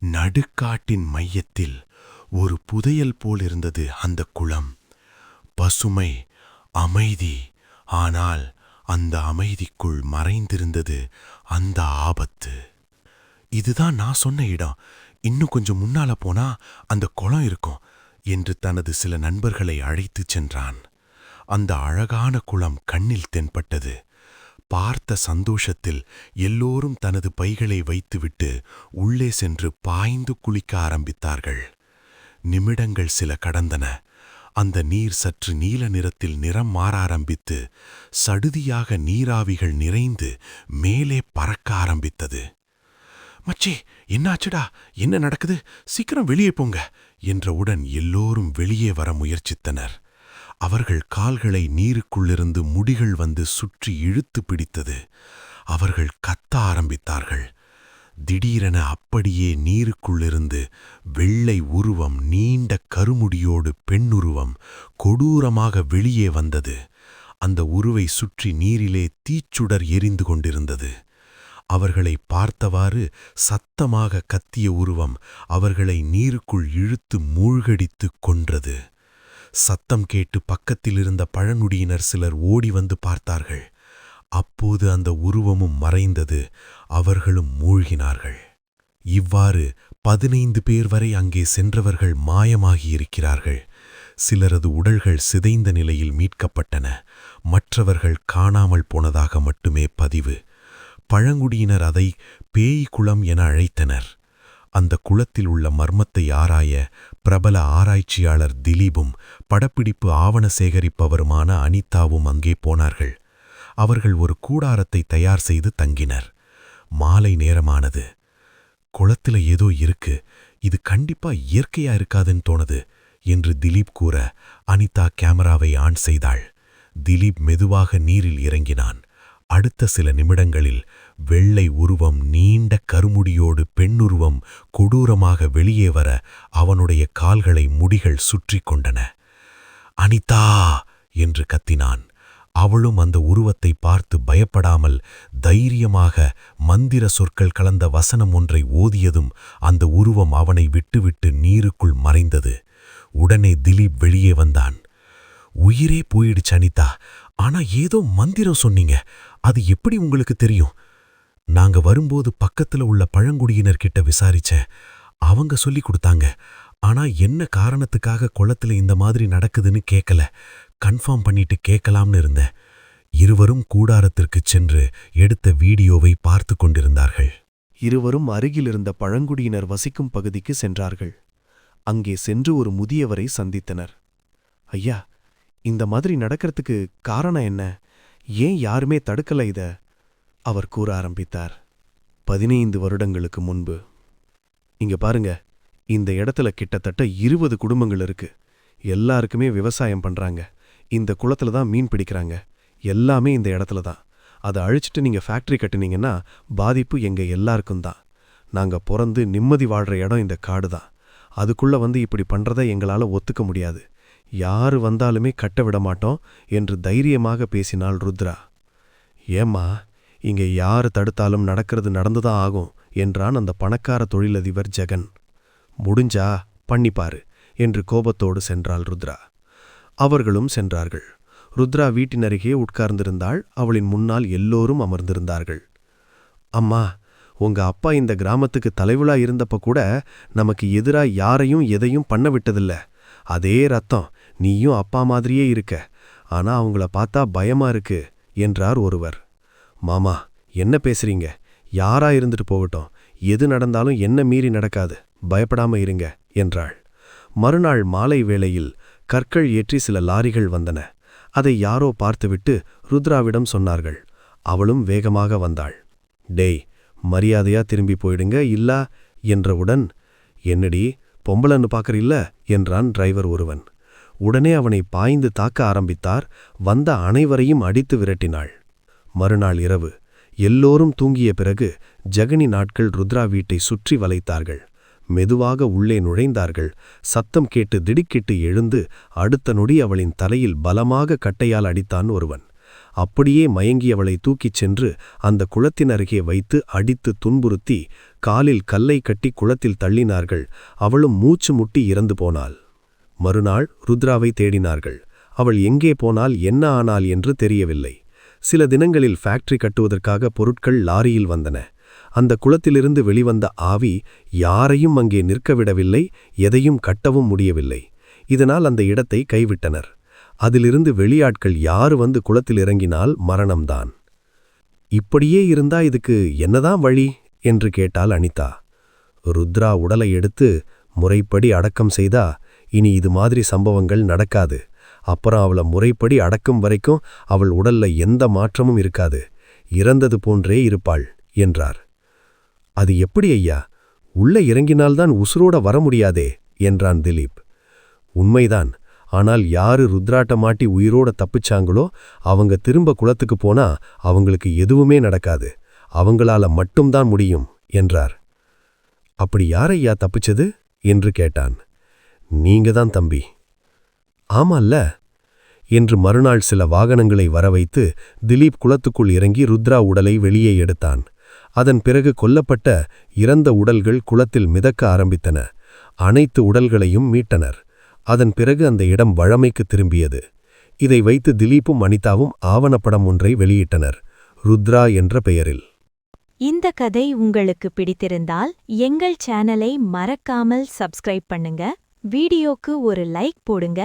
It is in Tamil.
நடுக்காட்டின் மையத்தில் ஒரு புதையல் போலிருந்தது அந்த குளம். பசுமை, அமைதி. ஆனால் அந்த அமைதிக்குள் மறைந்திருந்தது அந்த ஆபத்து. இதுதான் நான் சொன்ன இடம். இன்னும் கொஞ்சம் முன்னால போனா அந்த குளம் இருக்கும் என்று தனது சில நண்பர்களை அழைத்துச் சென்றான். அந்த அழகான குளம் கண்ணில் தென்பட்டது. பார்த்த சந்தோஷத்தில் எல்லோரும் தனது பைகளை வைத்துவிட்டு உள்ளே சென்று பாய்ந்து குளிக்க ஆரம்பித்தார்கள். நிமிடங்கள் சில கடந்தன. அந்த நீர் சற்று நீல நிறத்தில் நிறம் மாற ஆரம்பித்து சடுதியாக நீராவிகள் நிறைந்து மேலே பறக்க ஆரம்பித்தது. மச்சே, என்னாச்சுடா? என்ன நடக்குது? சீக்கிரம் வெளியே போங்க என்றவுடன் எல்லோரும் வெளியே வர முயற்சித்தனர். அவர்கள் கால்களை நீருக்குள்ளிருந்து முடிகள் வந்து சுற்றி இழுத்து பிடித்தது. அவர்கள் கத்த ஆரம்பித்தார்கள். திடீரென அப்படியே நீருக்குள்ளிருந்து வெள்ளை உருவம், நீண்ட கருமுடியோடு பெண்ணுருவம் கொடூரமாக வெளியே வந்தது. அந்த உருவை சுற்றி நீரிலே தீச்சுடர் எரிந்து கொண்டிருந்தது. அவர்களை பார்த்தவாறு சத்தமாக கத்திய உருவம் அவர்களை நீருக்குள் இழுத்து மூழ்கடித்து கொன்றது. சத்தம் கேட்டு பக்கத்திலிருந்த பழங்குடியினர் சிலர் ஓடி வந்து பார்த்தார்கள். அப்போது அந்த உருவமும் மறைந்தது. அவர்களும் மூழ்கினார்கள். இவ்வாறு 15 பேர் வரை அங்கே சென்றவர்கள் மாயமாகியிருக்கிறார்கள். சிலரது உடல்கள் சிதைந்த நிலையில் மீட்கப்பட்டன. மற்றவர்கள் காணாமல் போனதாக மட்டுமே பதிவு. பழங்குடியினர் அதை பேய் குளம் என அழைத்தனர். அந்த குளத்தில் உள்ள மர்மத்தை ஆராய பிரபல ஆராய்ச்சியாளர் திலீபும் படப்பிடிப்பு ஆவண சேகரிப்பவருமான அனிதாவும் அங்கே போனார்கள். அவர்கள் ஒரு கூடாரத்தை தயார் செய்து தங்கினர். மாலை நேரமானது. குளத்துல ஏதோ இருக்கு, இது கண்டிப்பா இயற்கையா இருக்காதுன்னு தோணுது என்று திலீப் கூற அனிதா கேமராவை ஆன் செய்தாள். திலீப் மெதுவாக நீரில் இறங்கினான். அடுத்த சில நிமிடங்களில் வெள்ளை உருவம், நீண்ட கருமுடியோடு பெண்ணுருவம் கொடூரமாக வெளியே வர அவனுடைய கால்களை முடிகள் சுற்றி கொண்டன. அனிதா என்று கத்தினான். அவளும் அந்த உருவத்தை பார்த்து பயப்படாமல் தைரியமாக மந்திர சொற்கள் கலந்த வசனம் ஒன்றை ஓதியதும் அந்த உருவம் அவனை விட்டுவிட்டு நீருக்குள் மறைந்தது. உடனே திலீப் வெளியே வந்தான். உயிரே போயிடுச்சு அனிதா. ஆனா ஏதோ மந்திரம் சொன்னீங்க, அது எப்படி உங்களுக்கு தெரியும்? நாங்க வரும்போது பக்கத்துல உள்ள பழங்குடியினர்கிட்ட விசாரிச்சேன். அவங்க சொல்லி கொடுத்தாங்க. ஆனா என்ன காரணத்துக்காக குளத்துல இந்த மாதிரி நடக்குதுன்னு கேட்கல. கன்ஃபார்ம் பண்ணிட்டு கேட்கலாம்னு இருந்தேன். இருவரும் கூடாரத்திற்குச் சென்று எடுத்த வீடியோவை பார்த்து கொண்டிருந்தார்கள். இருவரும் அருகிலிருந்த பழங்குடியினர் வசிக்கும் பகுதிக்கு சென்றார்கள். அங்கே சென்று ஒரு முதியவரை சந்தித்தனர். ஐயா, இந்த மாதிரி நடக்கிறதுக்கு காரணம் என்ன? ஏன் யாருமே தடுக்கல இத? அவர் கூற ஆரம்பித்தார். 15 வருடங்களுக்கு முன்பு. இங்க பாருங்க, இந்த இடத்துல கிட்டத்தட்ட 20 குடும்பங்கள் இருக்கு. எல்லாருக்குமே விவசாயம் பண்றாங்க. இந்த குளத்துல தான் மீன் பிடிக்கிறாங்க. எல்லாமே இந்த இடத்துல தான். அதை அழிச்சிட்டு நீங்க ஃபேக்டரி கட்டுனீங்கன்னா பாதிப்பு எங்க எல்லாருக்கும் தான். நாங்க பிறந்து நிம்மதி வாழ்ற இடம் இந்த காடு தான். அதுக்குள்ள வந்து இப்படி பண்றதை எங்களால ஒத்துக்க முடியாது. யாரு வந்தாலுமே கட்ட விட மாட்டோம் என்று தைரியமாக பேசினாள் ருத்ரா. ஏம்மா, இங்கே யாரு தடுத்தாலும் நடக்கிறது நடந்துதான் ஆகும் என்றான் அந்த பணக்கார தொழிலதிபர் ஜெகன். முடிஞ்சா பண்ணிப்பாரு என்று கோபத்தோடு சென்றாள் ருத்ரா. அவர்களும் சென்றார்கள். ருத்ரா வீட்டினருகே உட்கார்ந்திருந்தாள். அவளின் முன்னால் எல்லோரும் அமர்ந்திருந்தார்கள். அம்மா, உங்க அப்பா இந்த கிராமத்துக்கு தலைவிழா இருந்தப்ப கூட நமக்கு எதிரா யாரையும் எதையும் பண்ண விட்டதில்ல. அதே ரத்தம், நீயும் அப்பா மாதிரியே இருக்க. ஆனா அவங்கள பார்த்தா பயமா இருக்கு என்றார் ஒருவர். மாமா, என்ன பேசுறீங்க? யாரா இருந்துட்டு போகட்டும், எது நடந்தாலும் என்ன மீறி நடக்காது, பயப்படாம இருங்க என்றாள். மறுநாள் மாலை வேளையில் கற்கள் ஏற்றி சில லாரிகள் வந்தன. அதை யாரோ பார்த்துவிட்டு ருத்ராவிடம் சொன்னார்கள். அவளும் வேகமாக வந்தாள். டேய், மரியாதையா திரும்பி போயிடுங்க இல்லா என்றவுடன், என்னடி பொம்பளன்னு பார்க்கறில்ல என்றான் டிரைவர் ஒருவன். உடனே அவனை பாய்ந்து தாக்க ஆரம்பித்தார். வந்த அனைவரையும் அடித்து விரட்டினாள். மறுநாள் இரவு எல்லோரும் தூங்கிய பிறகு ஜெகனி நாட்கள் ருத்ரா வீட்டை சுற்றி வளைத்தார்கள். மெதுவாக உள்ளே நுழைந்தார்கள். சத்தம் கேட்டு திடுக்கிட்டு எழுந்து அடுத்த நொடி அவளின் தலையில் பலமாக கட்டையால் அடித்தான் ஒருவன். அப்படியே மயங்கியவளை தூக்கிச் சென்று அந்த குளத்தின் அருகே வைத்து அடித்து துன்புறுத்தி காலில் கல்லை கட்டி குளத்தில் தள்ளினார்கள். அவளும் மூச்சு முட்டி இறந்து போனாள். மறுநாள் ருத்ராவை தேடினார்கள். அவள் எங்கே போனால் என்ன ஆனாள் என்று தெரியவில்லை. சில தினங்களில் ஃபேக்டரி கட்டுவதற்காக பொருட்கள் லாரியில் வந்தன. அந்த குளத்திலிருந்து வெளிவந்த ஆவி யாரையும் அங்கே நிற்கவிடவில்லை, எதையும் கட்டவும் முடியவில்லை. இதனால் அந்த இடத்தை கைவிட்டனர். அதிலிருந்து வெளியாட்கள் யாரு வந்து குளத்தில் இறங்கினால் மரணம்தான். இப்படியே இருந்தா இதுக்கு என்னதான் வழி என்று கேட்டாள் அனிதா. ருத்ரா உடலை எடுத்து முறைப்படி அடக்கம் செய்தா இனி இது மாதிரி சம்பவங்கள் நடக்காது. அப்புறம் அவளை முறைப்படி அடக்கும் வரைக்கும் அவள் உடல்ல எந்த மாற்றமும் இருக்காது, இறந்தது போன்றே இருப்பாள் என்றார். அது எப்படி ஐயா? உள்ள இறங்கினால்தான் உசுரோட வர முடியாதே என்றான் திலீப். உண்மைதான். ஆனால் யாரு ருத்ராட்ட மாட்டி உயிரோட தப்பிச்சாங்களோ அவங்க திரும்ப குளத்துக்கு போனா அவங்களுக்கு எதுவுமே நடக்காது. அவங்களால மட்டும்தான் முடியும் என்றார். அப்படி யாரையா தப்பிச்சது என்று கேட்டான். நீங்க தான் தம்பி. ஆமால்ல என்று மறுநாள் சில வாகனங்களை வரவைத்து திலீப் குளத்துக்குள் இறங்கி ருத்ரா உடலை வெளியே எடுத்தான். அதன் பிறகு கொல்லப்பட்ட இறந்த உடல்கள் குளத்தில் மிதக்க ஆரம்பித்தன. அனைத்து உடல்களையும் மீட்டனர். அதன் பிறகு அந்த இடம் வழமைக்கு திரும்பியது. இதை வைத்து திலீப்பும் அனிதாவும் ஆவணப்படம் ஒன்றை வெளியிட்டனர், ருத்ரா என்ற பெயரில். இந்த கதை உங்களுக்கு பிடித்திருந்தால் எங்கள் சேனலை மறக்காமல் சப்ஸ்கிரைப் பண்ணுங்க, வீடியோக்கு ஒரு லைக் போடுங்க,